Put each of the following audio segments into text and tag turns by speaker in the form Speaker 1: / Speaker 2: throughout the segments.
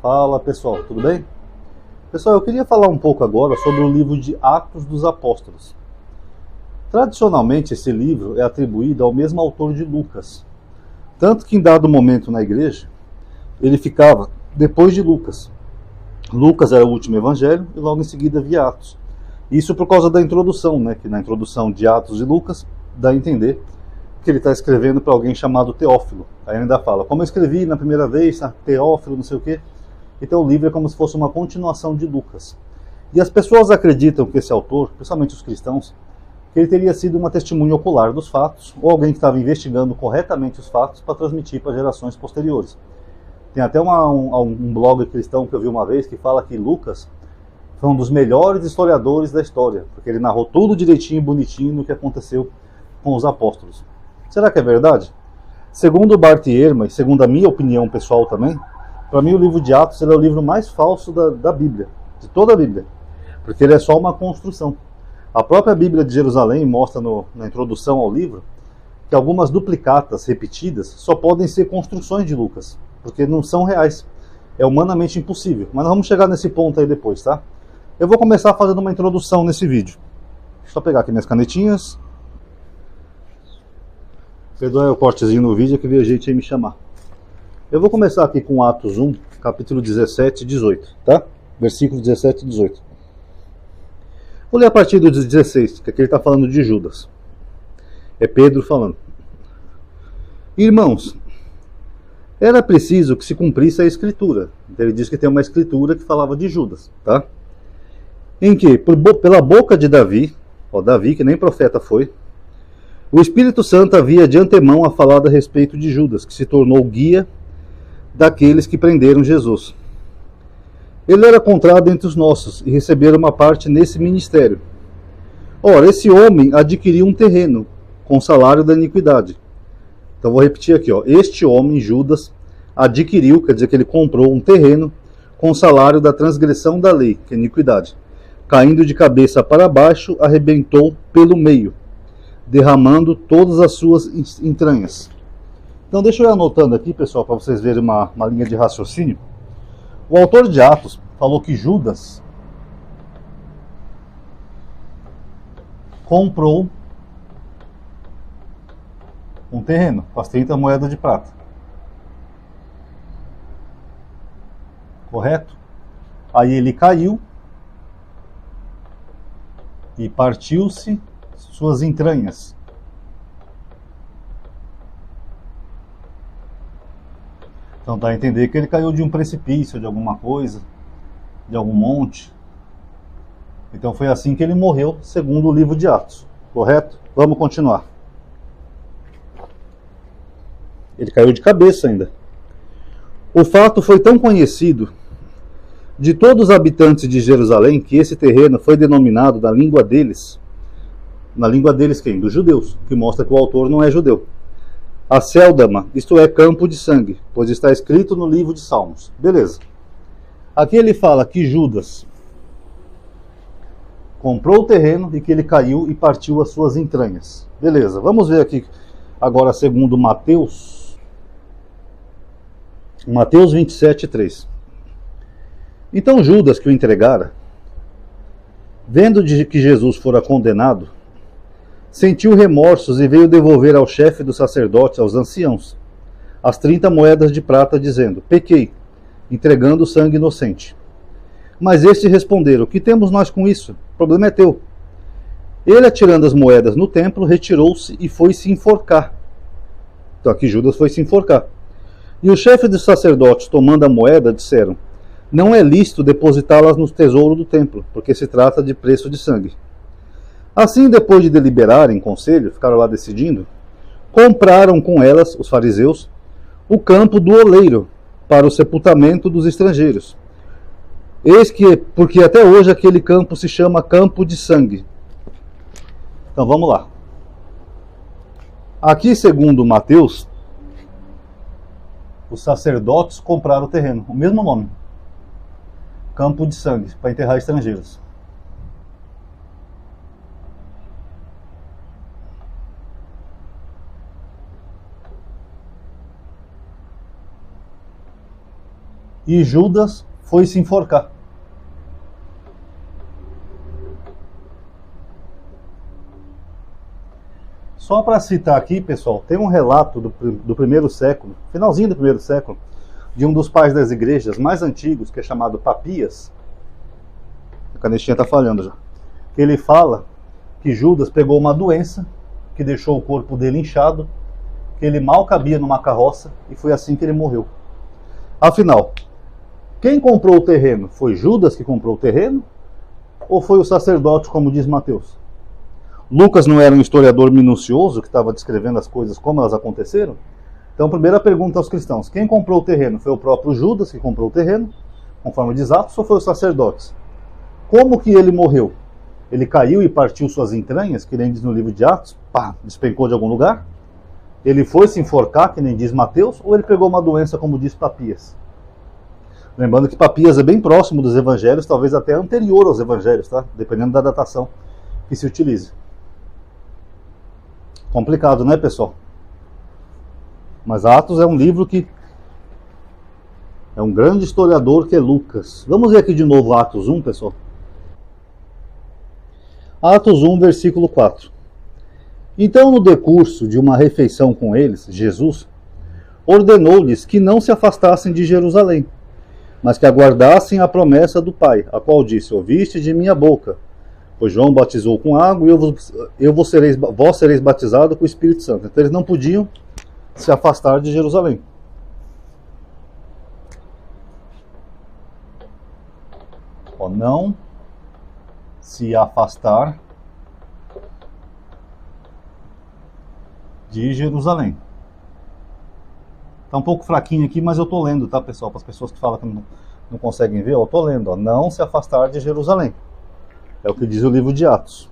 Speaker 1: Fala pessoal, tudo bem? Pessoal, eu queria falar um pouco agora sobre o livro de Atos dos Apóstolos. Tradicionalmente esse livro é atribuído ao mesmo autor de Lucas, tanto que em dado momento na igreja ele ficava depois de Lucas. Lucas era o último evangelho e logo em seguida via Atos. Isso por causa da introdução, né? Que na introdução de Atos de Lucas dá a entender que ele está escrevendo para alguém chamado Teófilo. Aí ele ainda fala, como eu escrevi na primeira vez, Teófilo, não sei o quê. Então o livro é como se fosse uma continuação de Lucas. E as pessoas acreditam que esse autor, principalmente os cristãos, que ele teria sido uma testemunha ocular dos fatos, ou alguém que estava investigando corretamente os fatos para transmitir para gerações posteriores. Tem até um blog cristão que eu vi uma vez que fala que Lucas foi um dos melhores historiadores da história, porque ele narrou tudo direitinho, bonitinho no que aconteceu com os apóstolos. Será que é verdade? Segundo Bart Ehrman, e segundo a minha opinião pessoal também, para mim o livro de Atos ele é o livro mais falso da Bíblia, de toda a Bíblia, porque ele é só uma construção. A própria Bíblia de Jerusalém mostra na introdução ao livro que algumas duplicatas repetidas só podem ser construções de Lucas, porque não são reais. É humanamente impossível. Mas nós vamos chegar nesse ponto aí depois, tá? Eu vou começar fazendo uma introdução nesse vídeo. Só pegar aqui minhas canetinhas. Perdoa o cortezinho no vídeo que veio a gente aí me chamar. Eu vou começar aqui com Atos 1, capítulo 17 e 18, tá? Versículo 17 e 18. Vou ler a partir do 16, que aqui ele está falando de Judas. É Pedro falando. Irmãos, era preciso que se cumprisse a escritura. Então ele diz que tem uma escritura que falava de Judas, tá? Em que, pela boca de Davi, Davi que nem profeta foi, o Espírito Santo havia de antemão falado a respeito de Judas, que se tornou guia daqueles que prenderam Jesus. Ele era contado entre os nossos e recebera uma parte nesse ministério. Ora, esse homem adquiriu um terreno com salário da iniquidade. Então vou repetir aqui, este homem, Judas, adquiriu, quer dizer que ele comprou um terreno com salário da transgressão da lei, que é iniquidade. Caindo de cabeça para baixo, arrebentou pelo meio, derramando todas as suas entranhas. Então deixa eu ir anotando aqui, pessoal, para vocês verem uma linha de raciocínio. O autor de Atos falou que Judas comprou um terreno com as 30 moedas de prata. Correto? Aí ele caiu e partiu-se suas entranhas. Então dá a entender que ele caiu de um precipício, de alguma coisa, de algum monte. Então foi assim que ele morreu, segundo o livro de Atos. Correto? Vamos continuar. Ele caiu de cabeça ainda. O fato foi tão conhecido de todos os habitantes de Jerusalém que esse terreno foi denominado na língua deles quem? Dos judeus, que mostra que o autor não é judeu. Acéldama, isto é, campo de sangue, pois está escrito no livro de Salmos. Beleza. Aqui ele fala que Judas comprou o terreno e que ele caiu e partiu as suas entranhas. Beleza, vamos ver aqui agora segundo Mateus 27, 3. Então Judas, que o entregara, vendo que Jesus fora condenado, sentiu remorsos e veio devolver ao chefe dos sacerdotes, aos anciãos, as 30 moedas de prata, dizendo, pequei, entregando sangue inocente. Mas estes responderam, que temos nós com isso? O problema é teu. Ele, atirando as moedas no templo, retirou-se e foi se enforcar. Então aqui Judas foi se enforcar. E o chefe dos sacerdotes, tomando a moeda, disseram, não é lícito depositá-las no tesouro do templo, porque se trata de preço de sangue. Assim, depois de deliberarem em conselho, ficaram lá decidindo, compraram com elas, os fariseus, o campo do oleiro, para o sepultamento dos estrangeiros. Eis que, porque até hoje aquele campo se chama campo de sangue. Então vamos lá. Aqui, segundo Mateus, os sacerdotes compraram o terreno, o mesmo nome. Campo de sangue, para enterrar estrangeiros. e Judas foi se enforcar. Só para citar aqui, pessoal, tem um relato do primeiro século, finalzinho do primeiro século, de um dos pais das igrejas mais antigos, que é chamado Papias. A canetinha está falhando já. Ele fala que Judas pegou uma doença que deixou o corpo dele inchado, que ele mal cabia numa carroça, e foi assim que ele morreu. Afinal, quem comprou o terreno? Foi Judas que comprou o terreno? Ou foi o sacerdote, como diz Mateus? Lucas não era um historiador minucioso que estava descrevendo as coisas como elas aconteceram? Então, primeira pergunta aos cristãos: quem comprou o terreno? Foi o próprio Judas que comprou o terreno, conforme diz Atos, ou foi os sacerdotes? Como que ele morreu? Ele caiu e partiu suas entranhas, que nem diz no livro de Atos, pá, despencou de algum lugar? Ele foi se enforcar, que nem diz Mateus, ou ele pegou uma doença, como diz Papias? Lembrando que Papias é bem próximo dos evangelhos, talvez até anterior aos evangelhos, tá? Dependendo da datação que se utilize. Complicado, né, pessoal? Mas Atos é um livro que é um grande historiador, que é Lucas. Vamos ver aqui de novo Atos 1, pessoal. Atos 1, versículo 4. Então, no decurso de uma refeição com eles, Jesus ordenou-lhes que não se afastassem de Jerusalém, mas que aguardassem a promessa do Pai, a qual disse: ouviste de minha boca, pois João batizou com água e vós sereis batizados com o Espírito Santo. Então eles não podiam se afastar de Jerusalém. Não se afastar de Jerusalém. Tá um pouco fraquinho aqui, mas eu tô lendo, tá, pessoal? Para as pessoas que falam que não conseguem ver, eu tô lendo. Não se afastar de Jerusalém. É o que diz o livro de Atos.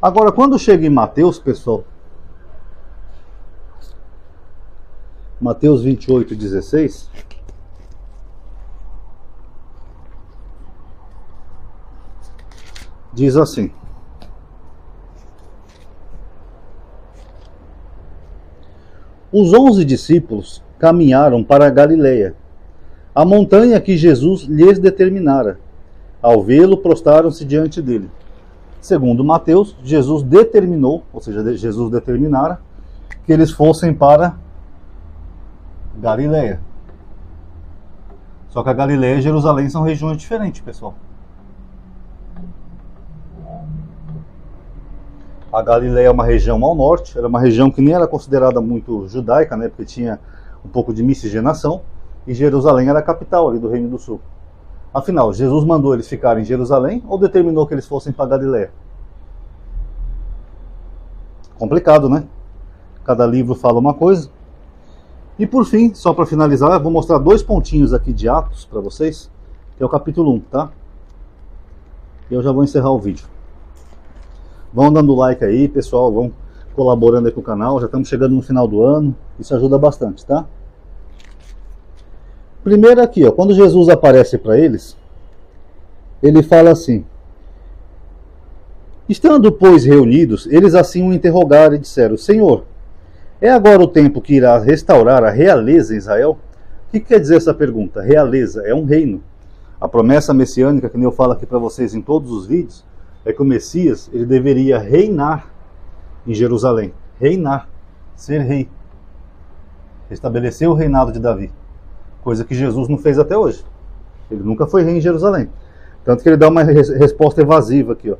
Speaker 1: Agora, quando chega em Mateus, pessoal, Mateus 28, 16, diz assim: os 11 discípulos caminharam para a Galileia, a montanha que Jesus lhes determinara. Ao vê-lo, prostaram-se diante dele. Segundo Mateus, Jesus determinou, ou seja, Jesus determinara, que eles fossem para Galileia. Só que a Galileia e Jerusalém são regiões diferentes, pessoal. A Galileia é uma região ao norte, era uma região que nem era considerada muito judaica, né, porque tinha um pouco de miscigenação, e Jerusalém era a capital ali do Reino do Sul. Afinal, Jesus mandou eles ficarem em Jerusalém ou determinou que eles fossem para Galileia? Complicado, né? Cada livro fala uma coisa. E por fim, só para finalizar, eu vou mostrar 2 pontinhos aqui de Atos para vocês, que é o capítulo 1, tá? E eu já vou encerrar o vídeo. Vão dando like aí, pessoal, vão colaborando aí com o canal, já estamos chegando no final do ano, isso ajuda bastante, tá? Primeiro aqui, ó, quando Jesus aparece para eles, ele fala assim: estando, pois, reunidos, eles assim o interrogaram e disseram: Senhor, é agora o tempo que irá restaurar a realeza em Israel? O que quer dizer essa pergunta? Realeza é um reino. A promessa messiânica, que nem eu falo aqui para vocês em todos os vídeos, é que o Messias ele deveria reinar em Jerusalém. Reinar, ser rei. Estabelecer o reinado de Davi. Coisa que Jesus não fez até hoje. Ele nunca foi rei em Jerusalém. Tanto que ele dá uma resposta evasiva aqui, ó.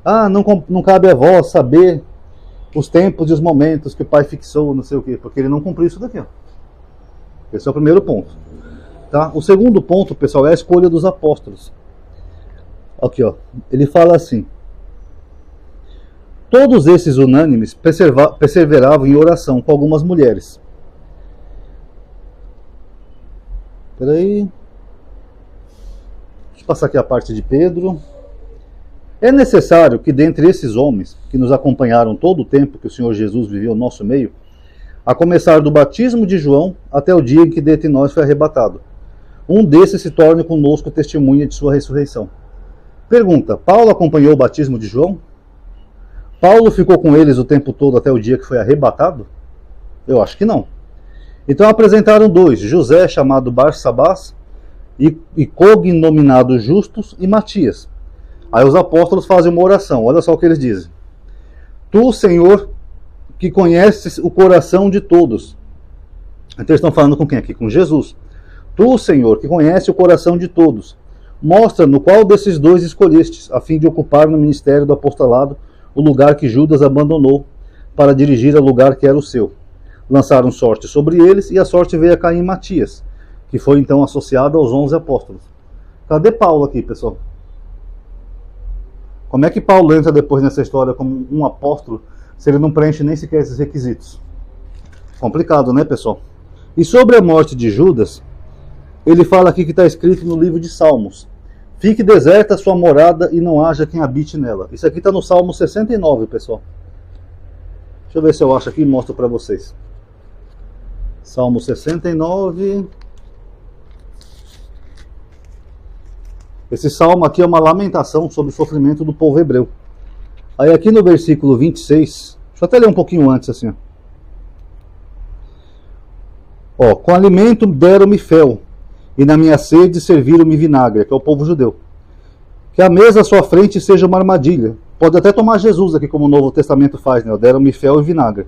Speaker 1: Ah, não cabe a vós saber os tempos e os momentos que o Pai fixou, não sei o quê, porque ele não cumpriu isso daqui, ó. Esse é o primeiro ponto. Tá? O segundo ponto, pessoal, é a escolha dos apóstolos. Aqui, ó. Ele fala assim: todos esses unânimes perseveravam em oração com algumas mulheres. Peraí. Deixa eu passar aqui a parte de Pedro. É necessário que dentre esses homens que nos acompanharam todo o tempo que o Senhor Jesus viveu no nosso meio, a começar do batismo de João até o dia em que dentre nós foi arrebatado, um desses se torne conosco testemunha de sua ressurreição. Pergunta: Paulo acompanhou o batismo de João? Paulo ficou com eles o tempo todo até o dia que foi arrebatado? Eu acho que não. Então apresentaram dois, José, chamado Barsabás, e cognominado Justus, e Matias. Aí os apóstolos fazem uma oração, olha só o que eles dizem. Tu, Senhor, que conheces o coração de todos. Então eles estão falando com quem aqui? Com Jesus. Tu, Senhor, que conhece o coração de todos, mostra no qual desses dois escolhestes, a fim de ocupar no ministério do apostolado o lugar que Judas abandonou, para dirigir ao lugar que era o seu. Lançaram sorte sobre eles, e a sorte veio a cair em Matias, que foi então associado aos 11 apóstolos. Cadê Paulo aqui, pessoal? Como é que Paulo entra depois nessa história como um apóstolo, se ele não preenche nem sequer esses requisitos? Complicado, né, pessoal? E sobre a morte de Judas, ele fala aqui que está escrito no livro de Salmos. Fique deserta a sua morada e não haja quem habite nela. Isso aqui está no Salmo 69, pessoal. Deixa eu ver se eu acho aqui e mostro para vocês. Salmo 69. Esse salmo aqui é uma lamentação sobre o sofrimento do povo hebreu. Aí aqui no versículo 26, deixa eu até ler um pouquinho antes assim. Ó, com alimento deram-me fel, e na minha sede serviram-me vinagre, que é o povo judeu. Que a mesa à sua frente seja uma armadilha. Pode até tomar Jesus aqui, como o Novo Testamento faz, né? Deram-me fel e vinagre.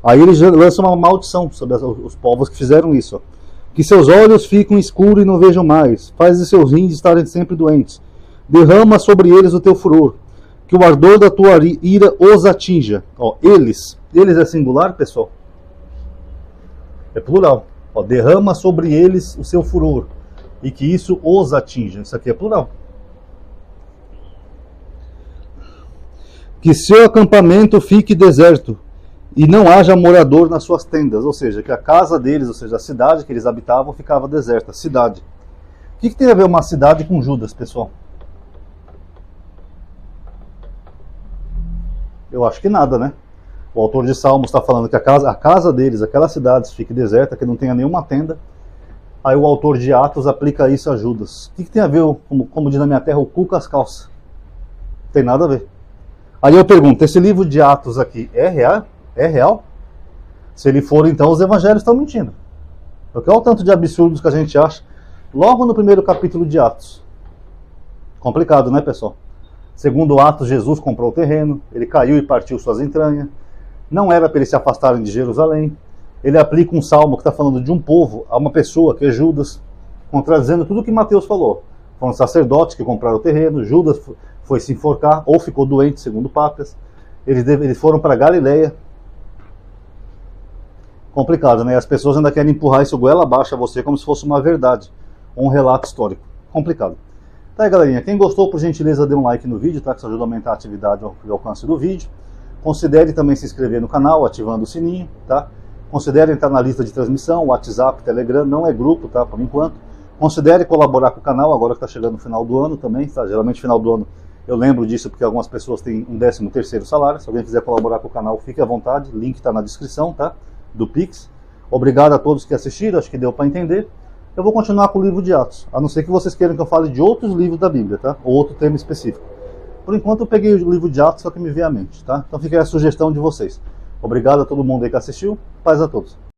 Speaker 1: Aí eles lançam uma maldição sobre os povos que fizeram isso. Ó. Que seus olhos fiquem escuros e não vejam mais. Faz os seus rins estarem sempre doentes. Derrama sobre eles o teu furor. Que o ardor da tua ira os atinja. Ó, eles é singular, pessoal? É plural. Ó, derrama sobre eles o seu furor. E que isso os atinja. Isso aqui é plural. Que seu acampamento fique deserto e não haja morador nas suas tendas. Ou seja, que a casa deles, ou seja, a cidade que eles habitavam, ficava deserta. Cidade. O que tem a ver uma cidade com Judas, pessoal? Eu acho que nada, né? O autor de Salmos está falando que a casa deles, aquela cidade, fique deserta, que não tenha nenhuma tenda. Aí o autor de Atos aplica isso a Judas. O que tem a ver, como diz na minha terra, o cu com as calças? Não tem nada a ver. Aí eu pergunto, esse livro de Atos aqui é real? É real? Se ele for, então os evangelhos estão mentindo. Porque olha o tanto de absurdos que a gente acha logo no primeiro capítulo de Atos. Complicado, né, pessoal? Segundo Atos, Jesus comprou o terreno, ele caiu e partiu suas entranhas. Não era para eles se afastarem de Jerusalém. Ele aplica um salmo que está falando de um povo a uma pessoa, que é Judas, contradizendo tudo que Mateus falou. Foram sacerdotes que compraram o terreno, Judas foi se enforcar, ou ficou doente, segundo Pápias. Eles foram para Galileia. Complicado, né? As pessoas ainda querem empurrar isso goela abaixo a você como se fosse uma verdade, ou um relato histórico. Complicado. Tá aí, galerinha. Quem gostou, por gentileza, dê um like no vídeo, tá? Que isso ajuda a aumentar a atividade e o alcance do vídeo. Considere também se inscrever no canal, ativando o sininho, tá? Considere entrar na lista de transmissão, WhatsApp, Telegram, não é grupo, tá? Por enquanto. Considere colaborar com o canal, agora que está chegando no final do ano também, tá? Geralmente no final do ano eu lembro disso porque algumas pessoas têm um 13º salário. Se alguém quiser colaborar com o canal, fique à vontade, link está na descrição, tá? Do Pix. Obrigado a todos que assistiram, acho que deu para entender. Eu vou continuar com o livro de Atos, a não ser que vocês queiram que eu fale de outros livros da Bíblia, tá? Ou outro tema específico. Por enquanto eu peguei o livro de Atos, só que me veio à mente, tá? Então fica aí a sugestão de vocês. Obrigado a todo mundo aí que assistiu, paz a todos.